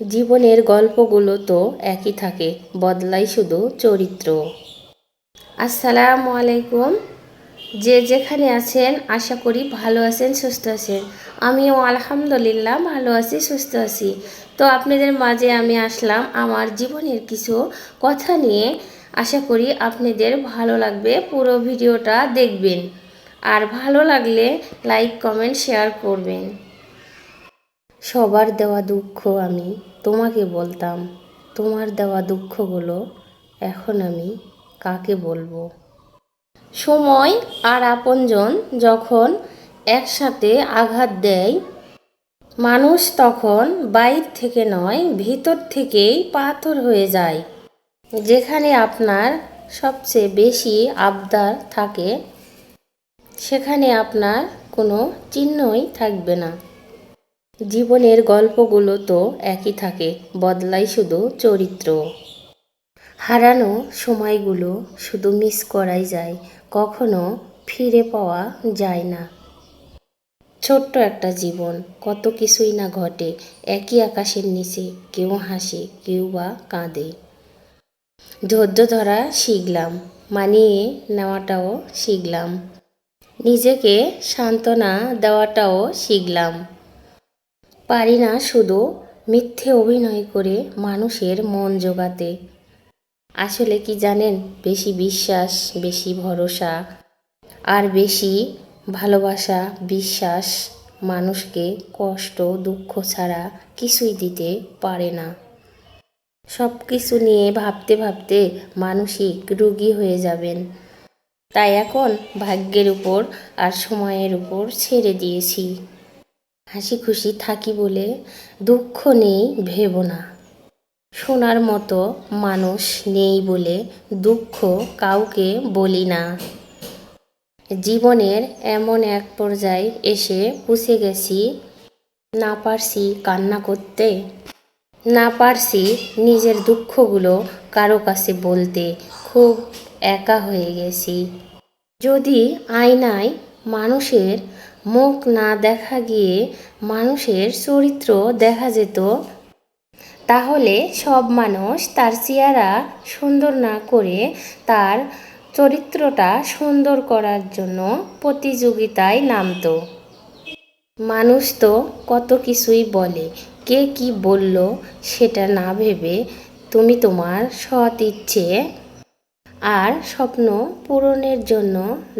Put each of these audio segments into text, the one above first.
জীবনের গল্পগুলো তো একই থাকে, বদলায় শুধু চরিত্র। আসসালামু আলাইকুম। যে যেখানে আছেন আশা করি ভালো আছেন, সুস্থ আছেন। আমিও আলহামদুলিল্লাহ ভালো আছি, সুস্থ আছি। তো আপনাদের মাঝে আমি আসলাম আমার জীবনের কিছু কথা নিয়ে। আশা করি আপনাদের ভালো লাগবে, পুরো ভিডিওটা দেখবেন। আর ভালো লাগলে লাইক কমেন্ট শেয়ার করবেন। সবার দেওয়া দুঃখ আমি তোমাকে বলতাম, তোমার দেওয়া দুঃখগুলো এখন আমি কাকে বলবো। সময় আর আপনজন যখন একসাথে আঘাত দেয়, মানুষ তখন বাইর থেকে নয়, ভিতর থেকেই পাথর হয়ে যায়। যেখানে আপনার সবচেয়ে বেশি আবদার থাকে, সেখানে আপনার কোনো চিহ্নই থাকবে না। জীবনের গল্পগুলো তো একই থাকে, বদলায় শুধু চরিত্র। হারানো সময়গুলো শুধু মিস করাই যায়, কখনো ফিরে পাওয়া যায় না। ছোট্ট একটা জীবন, কত কিছুই না ঘটে একই আকাশের নিচে। কেউ হাসে, কেউ বা কাঁদে। ধৈর্য ধরা শিখলাম, মানিয়ে নেওয়াটাও শিখলাম, নিজেকে সান্ত্বনা দেওয়াটাও শিখলাম। পারি না শুধু মিথ্যে অভিনয় করে মানুষের মন জোগাতে। আসলে কি জানেন, বেশি বিশ্বাস, বেশি ভরসা আর বেশি ভালোবাসা, বিশ্বাস মানুষকে কষ্ট দুঃখ ছাড়া কিছুই দিতে পারে না। সব কিছু নিয়ে ভাবতে ভাবতে মানসিক রোগী হয়ে যাবেন। তাই এখন ভাগ্যের উপর আর সময়ের উপর ছেড়ে দিয়েছি। হাসি খুশি থাকি বলে দুঃখ নেই ভেবো না। শোনার মতো মানুষ নেই বলে দুঃখ কাউকে বলি না। জীবনের এমন এক পর্যায়ে এসে পৌঁছে গেছি, না পারছি কান্না করতে, না পারছি নিজের দুঃখগুলো কারো কাছে বলতে। খুব একা হয়ে গেছি। যদি আয়নায় মানুষের মুখ না দেখা গিয়ে মানুষের চরিত্র দেখা যেত, তাহলে সব মানুষ তার চেহারা সুন্দর না করে তার চরিত্রটা সুন্দর করার জন্য প্রতিযোগিতায় নামতো। মানুষ তো কত কিছুই বলে, কে কি বলল সেটা না ভেবে তুমি তোমার সৎ ইচ্ছে আর স্বপ্ন পূরণের জন্য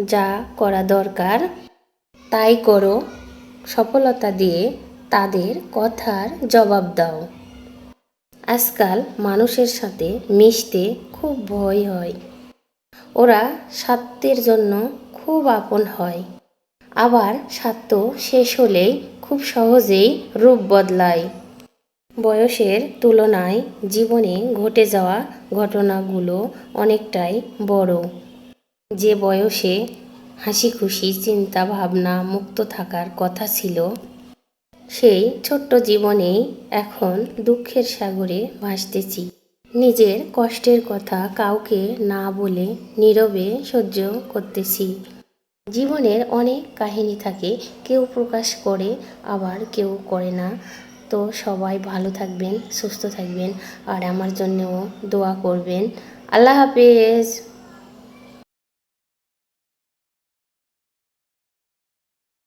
যা করা দরকার তাই করো। সফলতা দিয়ে তাদের কথার জবাব দাও। আজকাল মানুষের সাথে মিশতে খুব ভয় হয়। ওরা স্বার্থের জন্য খুব আপন হয়, আবার স্বার্থ শেষ হলেই খুব সহজেই রূপ বদলায়। বয়সের তুলনায় জীবনে ঘটে যাওয়া ঘটনাগুলো অনেকটাই বড়। যে বয়সে হাসি খুশি চিন্তা ভাবনা মুক্ত থাকার কথা ছিল, সেই ছোট্ট জীবনেই এখন দুঃখের সাগরে ভাসতেছি। নিজের কষ্টের কথা কাউকে না বলে নীরবে সহ্য করতেছি। জীবনের অনেক কাহিনী থাকে, কেউ প্রকাশ করে আবার কেউ করে না। তো সবাই ভালো থাকবেন, সুস্থ থাকবেন আর আমার জন্যও দোয়া করবেন। আল্লাহ হাফেজ।